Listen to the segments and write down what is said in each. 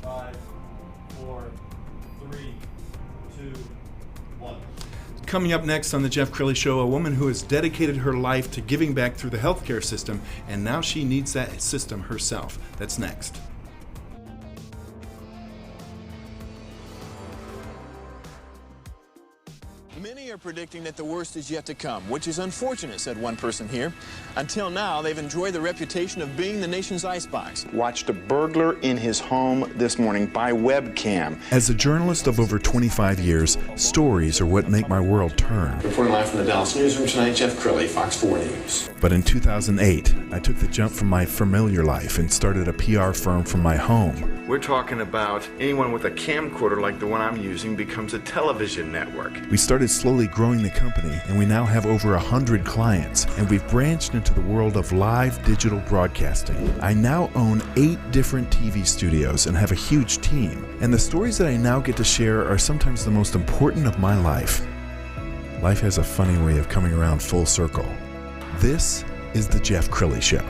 5, 4, 3, 2, 1. Coming up next on the Jeff Crilley Show, a woman who has dedicated her life to giving back through the healthcare system, and now she needs that system herself. That's next. Many are predicting that the worst is yet to come, which is unfortunate, said one person here. Until now, they've enjoyed the reputation of being the nation's icebox. Watched a burglar in his home this morning by webcam. As a journalist of over 25 years, stories are what make my world turn. Reporting live from the Dallas newsroom tonight, Jeff Crilley, Fox 4 News. But in 2008, I took the jump from my familiar life and started a PR firm from my home. We're talking about anyone with a camcorder like the one I'm using becomes a television network. We started slowly growing the company, and we now have over 100 clients, and we've branched into the world of live digital broadcasting. I now own 8 different TV studios and have a huge team, and the stories that I now get to share are sometimes the most important of my life. Life has a funny way of coming around full circle. This is the Jeff Crilley Show.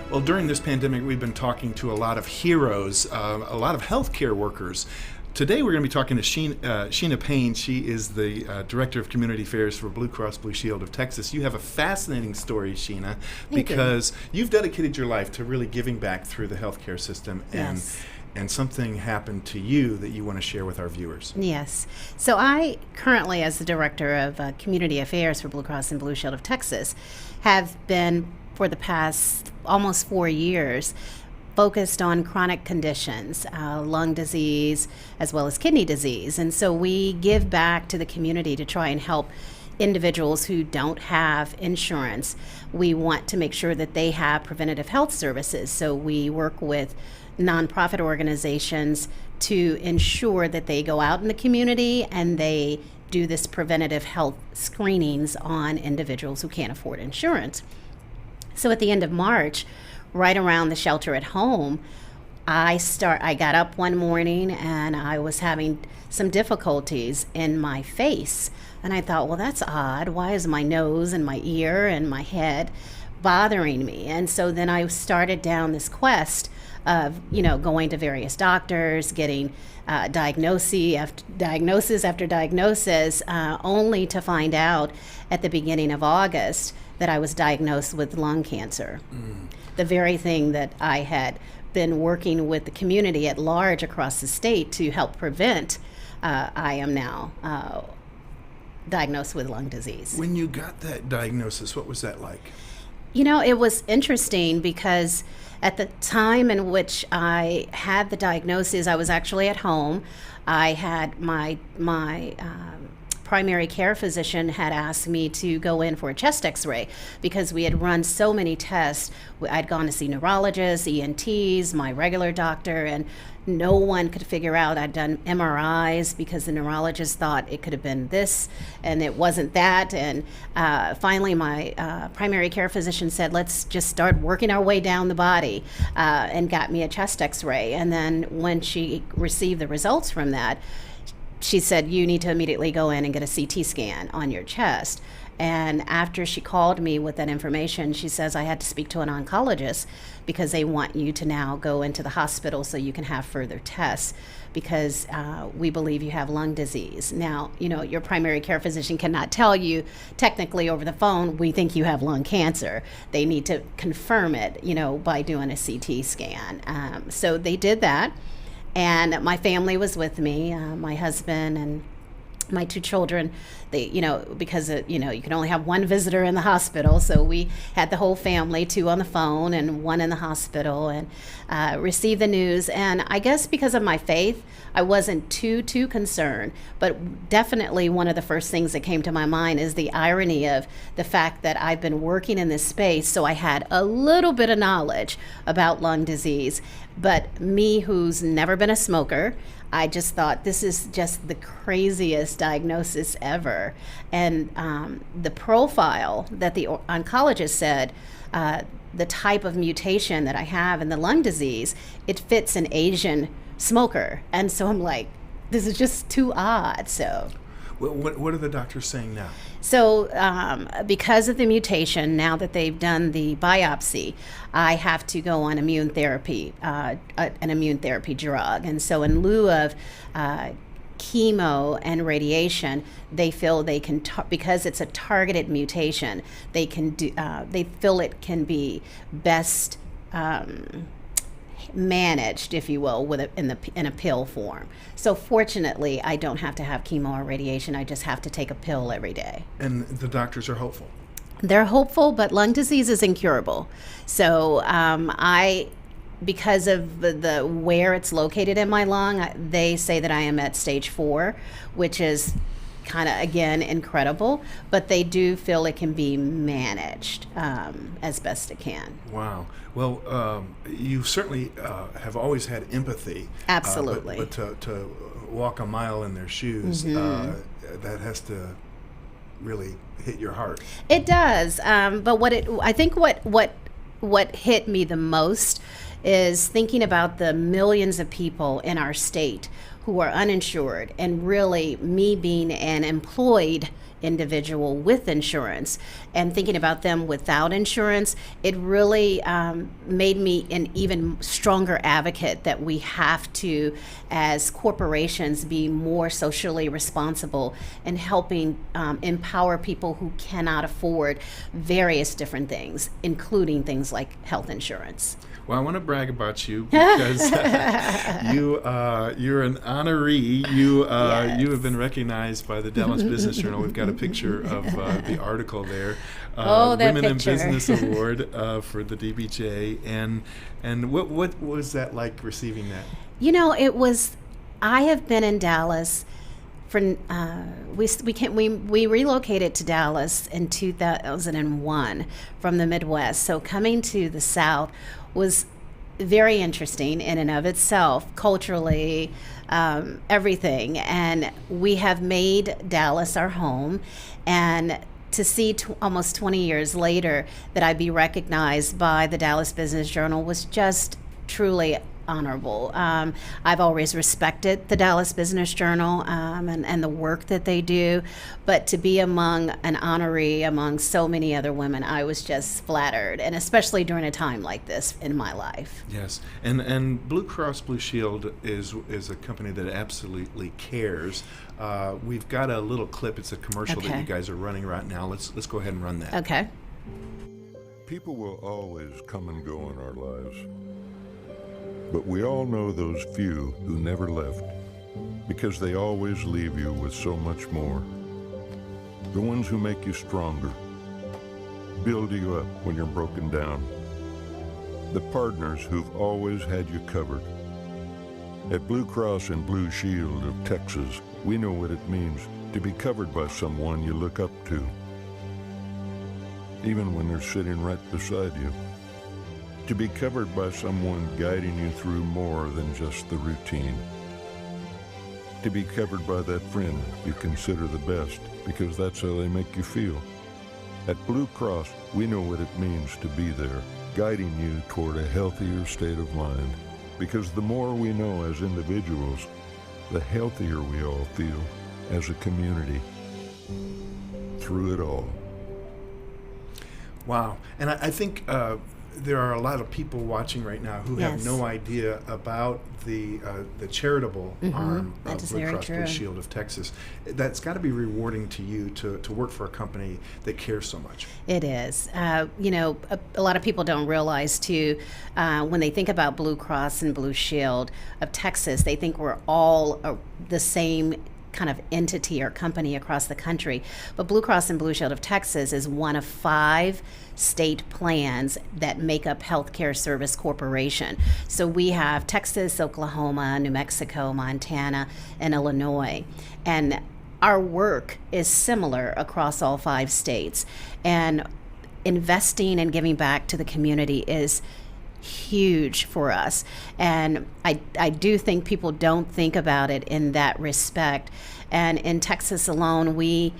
Well, during this pandemic, we've been talking to a lot of heroes, a lot of healthcare workers. Today, we're going to be talking to Sheena Payne. She is the Director of Community Affairs for Blue Cross Blue Shield of Texas. You have a fascinating story, Sheena, because you've dedicated your life to really giving back through the healthcare system, and something happened to you that you want to share with our viewers. Yes. So I currently, as the Director of Community Affairs for Blue Cross and Blue Shield of Texas, have been, for the past almost 4 years, focused on chronic conditions, lung disease, as well as kidney disease. And so we give back to the community to try and help individuals who don't have insurance. We want to make sure that they have preventative health services. So we work with nonprofit organizations to ensure that they go out in the community and they do this preventative health screenings on individuals who can't afford insurance. So at the end of March, right around the shelter at home, I got up one morning and I was having some difficulties in my face. And I thought, well, that's odd. Why is my nose and my ear and my head bothering me? And so then I started down this quest of, going to various doctors, getting diagnosis after diagnosis, only to find out at the beginning of August that I was diagnosed with lung cancer. The very thing that I had been working with the community at large across the state to help prevent, I am now diagnosed with lung disease. When you got that diagnosis, what was that like? It was interesting because at the time in which I had the diagnosis, I was actually at home. I had my primary care physician had asked me to go in for a chest x-ray because we had run so many tests. I'd gone to see neurologists, ENTs, my regular doctor, and no one could figure out. I'd done MRIs because the neurologist thought it could have been this and it wasn't that. And finally my primary care physician said, let's just start working our way down the body, and got me a chest x-ray. And then when she received the results from that, she said, you need to immediately go in and get a CT scan on your chest. And after she called me with that information, she says, I had to speak to an oncologist because they want you to now go into the hospital so you can have further tests because we believe you have lung disease. Now, your primary care physician cannot tell you technically over the phone, we think you have lung cancer. They need to confirm it, by doing a CT scan. So they did that. And my family was with me, my husband and my 2 children. They, because you can only have one visitor in the hospital, so we had the whole family, 2 on the phone and 1 in the hospital, and received the news. And I guess because of my faith, I wasn't too concerned. But definitely one of the first things that came to my mind is the irony of the fact that I've been working in this space, so I had a little bit of knowledge about lung disease. But me, who's never been a smoker, I just thought this is just the craziest diagnosis ever. And the profile that the oncologist said, the type of mutation that I have in the lung disease, it fits an Asian smoker. And so I'm like, this is just too odd. So What are the doctors saying now? So because of the mutation, now that they've done the biopsy, I have to go on immune therapy, an immune therapy drug. And so in lieu of chemo and radiation, they feel they can, because it's a targeted mutation, they can do. They feel it can be best managed, if you will, in a pill form. So fortunately, I don't have to have chemo or radiation. I just have to take a pill every day. And the doctors are hopeful. They're hopeful, but lung disease is incurable. So because of the where it's located in my lung, they say that I am at stage 4, which is kind of, again, incredible, but they do feel it can be managed as best it can. Wow. Well, you certainly have always had empathy. Absolutely. But to walk a mile in their shoes, that has to really hit your heart. It does. But I think what hit me the most is thinking about the millions of people in our state who are uninsured, and really me being an employed individual with insurance and thinking about them without insurance. It really made me an even stronger advocate that we have to, as corporations, be more socially responsible and helping empower people who cannot afford various different things, including things like health insurance. Well, I want to brag about you because you're an honoree. You have been recognized by the Dallas Business Journal. We've got a picture of the article there. That Women picture. in Business Award for the DBJ. And what was that like, receiving that? You know, it was. I have been in Dallas for we relocated to Dallas in 2001 from the Midwest. So coming to the South was very interesting in and of itself, culturally, everything. And we have made Dallas our home. And to see almost 20 years later that I'd be recognized by the Dallas Business Journal was just truly honorable. I've always respected the Dallas Business Journal and the work that they do, but to be among an honoree among so many other women, I was just flattered, and especially during a time like this in my life. Yes, and Blue Cross Blue Shield is a company that absolutely cares. We've got a little clip. It's a commercial that you guys are running right now. Let's go ahead and run that. Okay. People will always come and go in our lives. But we all know those few who never left, because they always leave you with so much more. The ones who make you stronger, build you up when you're broken down. The partners who've always had you covered. At Blue Cross and Blue Shield of Texas, we know what it means to be covered by someone you look up to, even when they're sitting right beside you. To be covered by someone guiding you through more than just the routine. To be covered by that friend you consider the best because that's how they make you feel. At Blue Cross, we know what it means to be there, guiding you toward a healthier state of mind. Because the more we know as individuals, the healthier we all feel as a community. Through it all. Wow. And I think there are a lot of people watching right now who have no idea about the charitable arm of Blue Cross Blue Shield of Texas. That's got to be rewarding to you to work for a company that cares so much. It is. You know, a lot of people don't realize too, when they think about Blue Cross and Blue Shield of Texas, they think we're all the same kind of entity or company across the country. But Blue Cross and Blue Shield of Texas is one of 5 state plans that make up Healthcare Service Corporation. So we have Texas, Oklahoma, New Mexico, Montana, and Illinois. And our work is similar across all 5 states. And investing and giving back to the community is huge for us, and I do think people don't think about it in that respect. And in Texas alone, we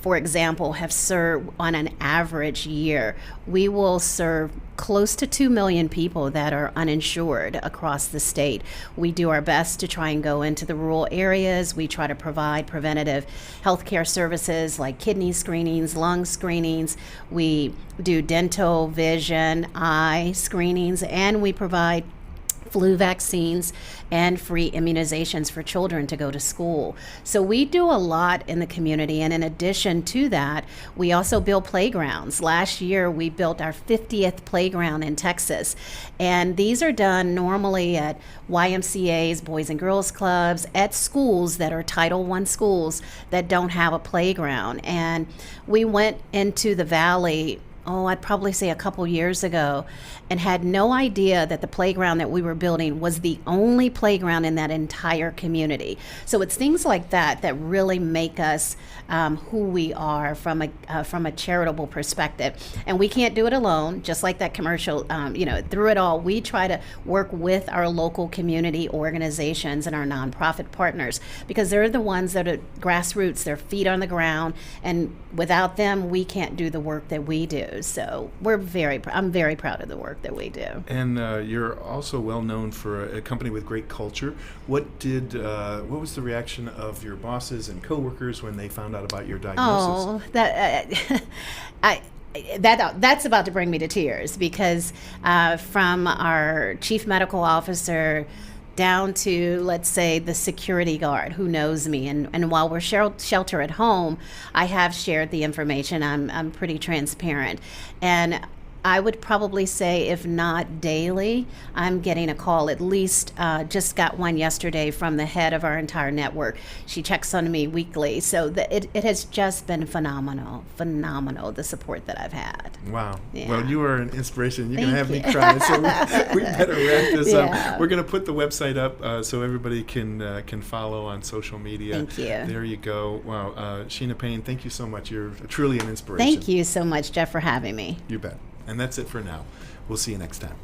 for example, have served on an average year, we will serve close to 2 million people that are uninsured across the state. We do our best to try and go into the rural areas. We try to provide preventative health care services like kidney screenings, lung screenings. We do dental, vision, eye screenings, and we provide flu vaccines and free immunizations for children to go to school. So we do a lot in the community, and in addition to that, we also build playgrounds. Last year we built our 50th playground in Texas, and these are done normally at YMCA's, Boys and Girls Clubs, at schools that are Title I schools that don't have a playground. And we went into the valley, I'd probably say a couple years ago, and had no idea that the playground that we were building was the only playground in that entire community. So it's things like that that really make us who we are from a charitable perspective. And we can't do it alone, just like that commercial, through it all, we try to work with our local community organizations and our nonprofit partners, because they're the ones that are grassroots, their feet on the ground, and without them, we can't do the work that we do. So I'm very proud of the work that we do. And you're also well known for a company with great culture. What was the reaction of your bosses and coworkers when they found out about your diagnosis? That's about to bring me to tears, because from our chief medical officer down to, let's say, the security guard who knows me, and while we're shelter at home, I have shared the information. I'm pretty transparent, and I would probably say, if not daily, I'm getting a call. At least just got one yesterday from the head of our entire network. She checks on me weekly. So it has just been phenomenal, the support that I've had. Wow. Yeah. Well, you are an inspiration. You're Thank going to have you. me cry, so we better wrap this Yeah. up. We're going to put the website up so everybody can follow on social media. Thank you. There you go. Wow. Sheena Payne, thank you so much. You're truly an inspiration. Thank you so much, Jeff, for having me. You bet. And that's it for now. We'll see you next time.